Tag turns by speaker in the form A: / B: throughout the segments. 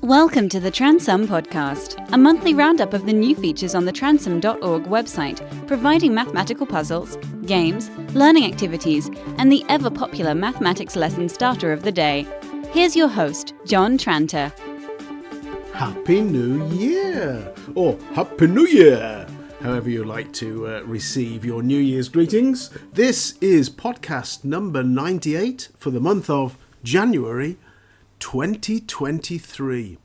A: Welcome to the Transum Podcast, a monthly roundup of the new features on the transum.org website, providing mathematical puzzles, games, learning activities, and the ever-popular mathematics lesson starter of the day. Here's your host, John Tranter.
B: Happy New Year! Or Happy New Year! However you like to receive your New Year's greetings. This is podcast number 98 for the month of January 2023.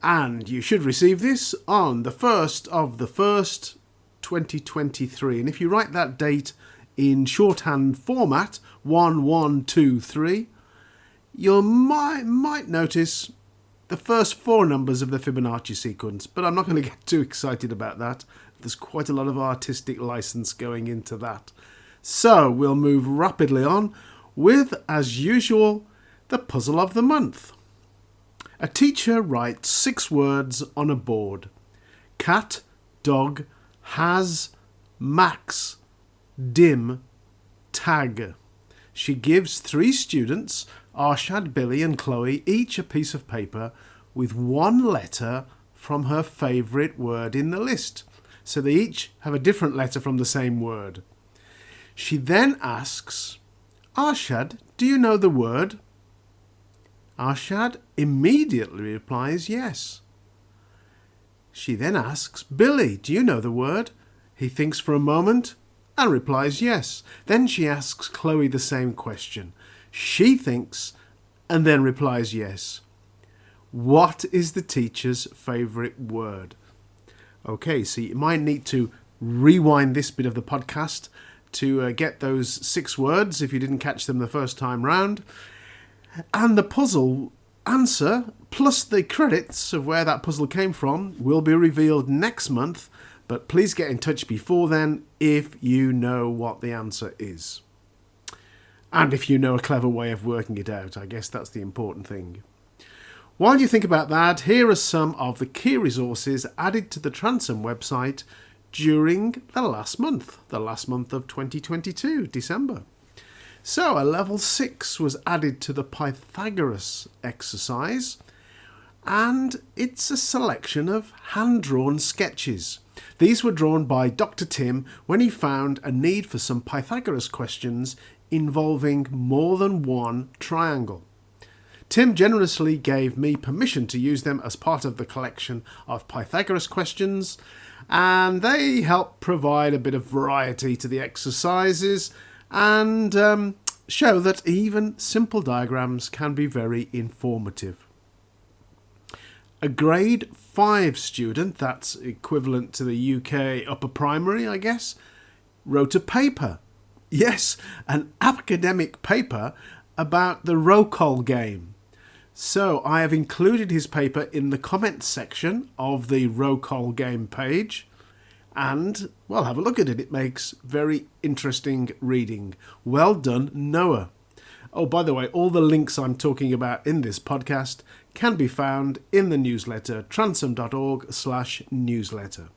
B: And you should receive this on the 1st of the 1st, 2023. And if you write that date in shorthand format, 1123, you might notice the first four numbers of the Fibonacci sequence, but I'm not going to get too excited about that. There's quite a lot of artistic license going into that. So we'll move rapidly on with, as usual, the puzzle of the month. A teacher writes 6 words on a board. Cat, dog, has, max, dim, tag. She gives 3 students, Arshad, Billy and Chloe, each a piece of paper with 1 letter from her favourite word in the list. So they each have a different letter from the same word. She then asks, Arshad, do you know the word? Arshad immediately replies yes. She then asks, Billy, do you know the word? He thinks for a moment and replies yes. Then she asks Chloe the same question. She thinks and then replies yes. What is the teacher's favourite word? Okay, so you might need to rewind this bit of the podcast to get those 6 words if you didn't catch them the first time round. And the puzzle answer, plus the credits of where that puzzle came from, will be revealed next month. But please get in touch before then if you know what the answer is. And if you know a clever way of working it out, I guess that's the important thing. While you think about that, here are some of the key resources added to the Transum website during the last month of 2022, December. So a level 6 was added to the Pythagoras exercise, and it's a selection of hand-drawn sketches. These were drawn by Dr. Tim when he found a need for some Pythagoras questions involving more than one triangle. Tim generously gave me permission to use them as part of the collection of Pythagoras questions, and they help provide a bit of variety to the exercises and show that even simple diagrams can be very informative. A grade 5 student, that's equivalent to the UK upper primary, I guess, wrote a paper. Yes, an academic paper about the roll call game. So I have included his paper in the comments section of the roll call game page. And, well, have a look at it. It makes very interesting reading. Well done, Noah. Oh, by the way, all the links I'm talking about in this podcast can be found in the newsletter, transum.org/newsletter.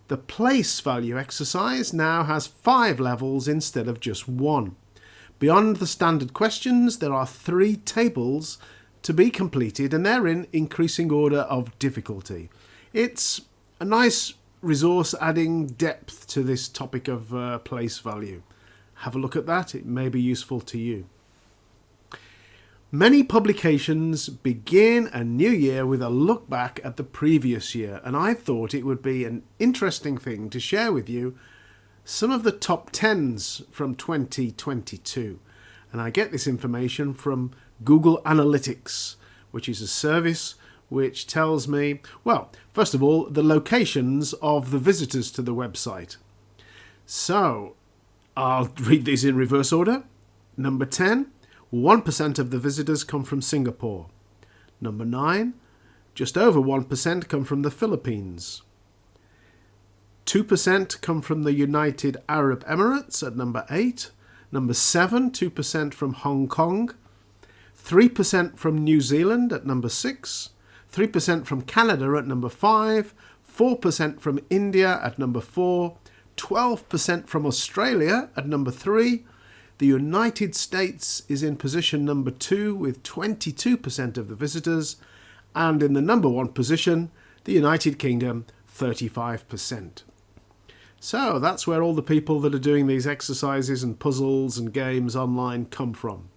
B: The place value exercise now has 5 levels instead of just 1. Beyond the standard questions, there are 3 tables to be completed, and they're in increasing order of difficulty. It's a nice resource adding depth to this topic of place value. Have a look at that, it may be useful to you. Many publications begin a new year with a look back at the previous year, and I thought it would be an interesting thing to share with you some of the top 10s from 2022. And I get this information from Google Analytics, which is a service which tells me, well, first of all, the locations of the visitors to the website. So, I'll read these in reverse order. Number 10, 1% of the visitors come from Singapore. Number 9, just over 1% come from the Philippines. 2% come from the United Arab Emirates at number 8. Number 7, 2% from Hong Kong. 3% from New Zealand at number 6. 3% from Canada at number 5, 4% from India at number 4, 12% from Australia at number 3, The United States is in position number 2 with 22% of the visitors, And in the number one position, the United Kingdom, 35%. So that's where all the people that are doing these exercises and puzzles and games online come from.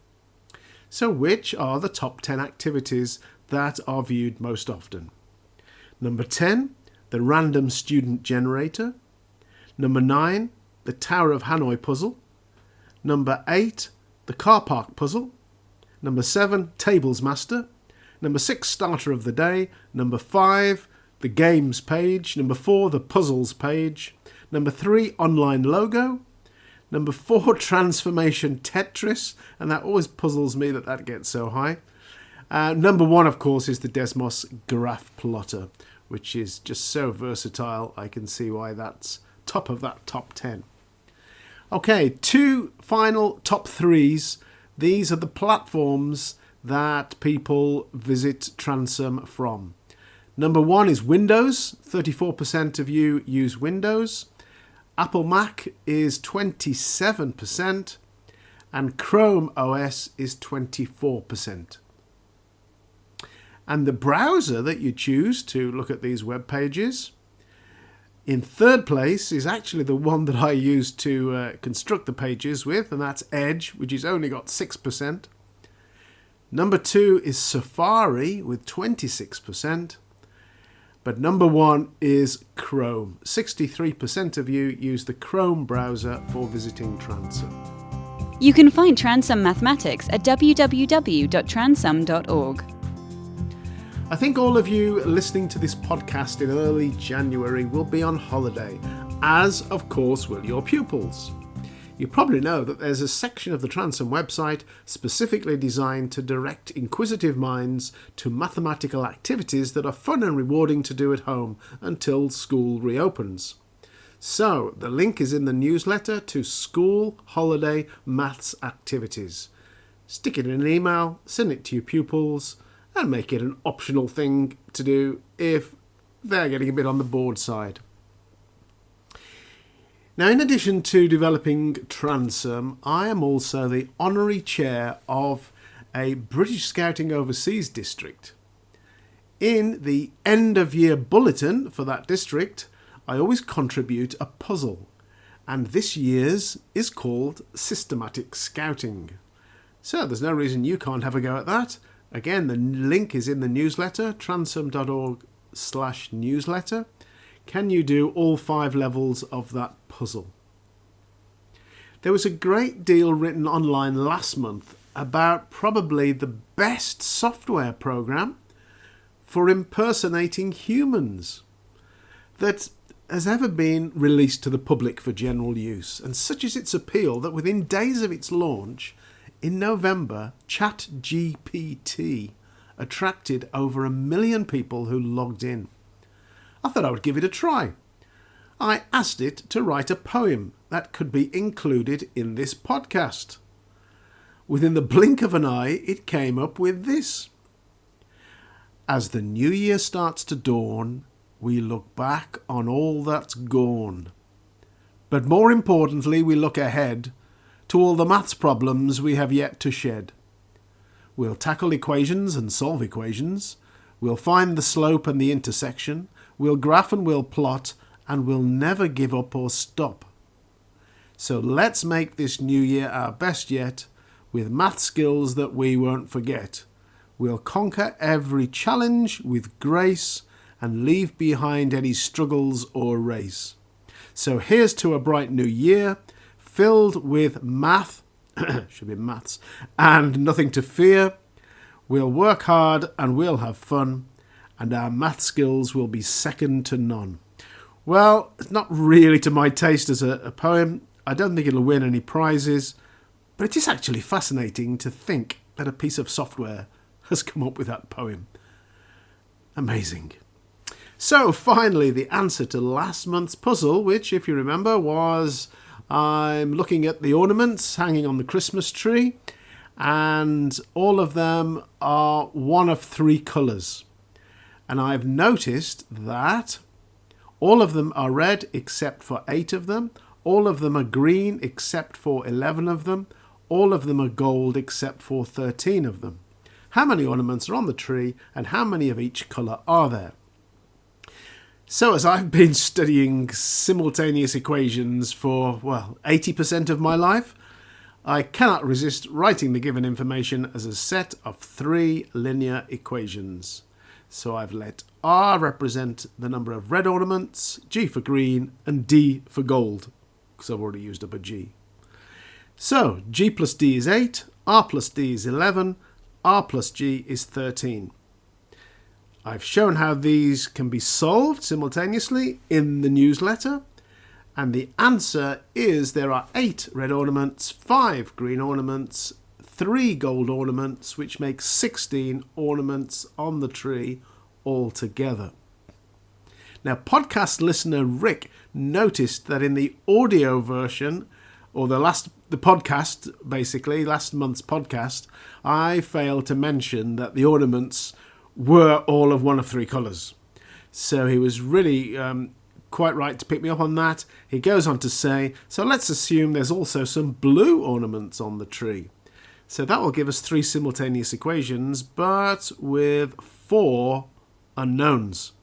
B: So which are the top 10 activities that are viewed most often? Number 10, the Random Student Generator. Number 9, the Tower of Hanoi puzzle. Number 8, the Car Park puzzle. Number 7, Tables Master. Number 6, Starter of the Day. Number 5, the Games page. Number 4, the Puzzles page. Number 3, Online Logo. Number 4, Transformation Tetris. And that always puzzles me that gets so high. Number 1, of course, is the Desmos Graph Plotter, which is just so versatile. I can see why that's top of that top 10. Okay, 2 final top 3s. These are the platforms that people visit Transom from. Number 1 is Windows. 34% of you use Windows. Apple Mac is 27%. And Chrome OS is 24%. And the browser that you choose to look at these web pages, in third place, is actually the one that I use to construct the pages with, and that's Edge, which has only got 6%. Number 2 is Safari with 26%. But number 1 is Chrome. 63% of you use the Chrome browser for visiting Transom.
A: You can find Transom Mathematics at www.transom.org.
B: I think all of you listening to this podcast in early January will be on holiday, as of course will your pupils. You probably know that there's a section of the Transom website specifically designed to direct inquisitive minds to mathematical activities that are fun and rewarding to do at home until school reopens. So, the link is in the newsletter to School Holiday Maths Activities. Stick it in an email, send it to your pupils, and make it an optional thing to do if they're getting a bit on the bored side. Now, in addition to developing Transom, I am also the honorary chair of a British Scouting Overseas district. In the end-of-year bulletin for that district, I always contribute a puzzle, and this year's is called Systematic Scouting. So there's no reason you can't have a go at that. Again, the link is in the newsletter, transom.org/newsletter. Can you do all 5 levels of that puzzle? There was a great deal written online last month about probably the best software program for impersonating humans that has ever been released to the public for general use. And such is its appeal that within days of its launch, in November, ChatGPT attracted over 1 million people who logged in. I thought I would give it a try. I asked it to write a poem that could be included in this podcast. Within the blink of an eye, it came up with this. As the new year starts to dawn, we look back on all that's gone. But more importantly, we look ahead to all the maths problems we have yet to shed. We'll tackle equations and solve equations. We'll find the slope and the intersection. We'll graph and we'll plot, and we'll never give up or stop. So let's make this new year our best yet, with math skills that we won't forget. We'll conquer every challenge with grace and leave behind any struggles or race. So here's to a bright new year, filled with math, should be maths, and nothing to fear. We'll work hard and we'll have fun, and our math skills will be second to none. Well, it's not really to my taste as a poem. I don't think it'll win any prizes, but it is actually fascinating to think that a piece of software has come up with that poem. Amazing. So finally, the answer to last month's puzzle, which, if you remember, was I'm looking at the ornaments hanging on the Christmas tree, and all of them are one of 3 colours. And I've noticed that all of them are red except for 8 of them. All of them are green except for 11 of them. All of them are gold except for 13 of them. how many ornaments are on the tree, and how many of each colour are there. So as I've been studying simultaneous equations for, 80% of my life, I cannot resist writing the given information as a set of 3 linear equations. So I've let R represent the number of red ornaments, G for green, and D for gold, because I've already used up a G. So G plus D is 8, R plus D is 11, R plus G is 13. I've shown how these can be solved simultaneously in the newsletter, and the answer is there are 8 red ornaments, 5 green ornaments, 3 gold ornaments, which makes 16 ornaments on the tree altogether. Now, podcast listener Rick noticed that in the audio version, or the podcast, basically, last month's podcast, I failed to mention that the ornaments were all of one of 3 colours. So he was really quite right to pick me up on that. He goes on to say, so let's assume there's also some blue ornaments on the tree. So that will give us 3 simultaneous equations, but with 4 unknowns,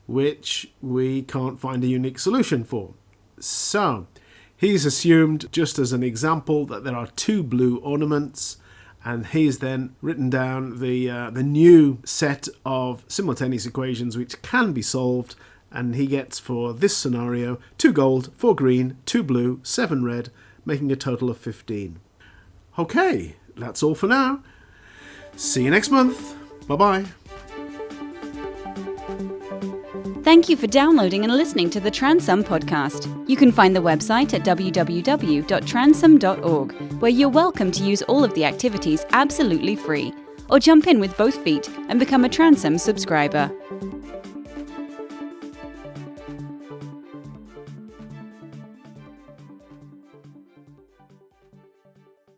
B: which we can't find a unique solution for. So he's assumed, just as an example, that there are 2 blue ornaments, and he's then written down the new set of simultaneous equations which can be solved, and he gets, for this scenario, 2 gold, 4 green, 2 blue, 7 red, making a total of 15. Okay, that's all for now. See you next month. Bye-bye.
A: Thank you for downloading and listening to the Transum podcast. You can find the website at www.transum.org, where you're welcome to use all of the activities absolutely free, or jump in with both feet and become a Transum subscriber.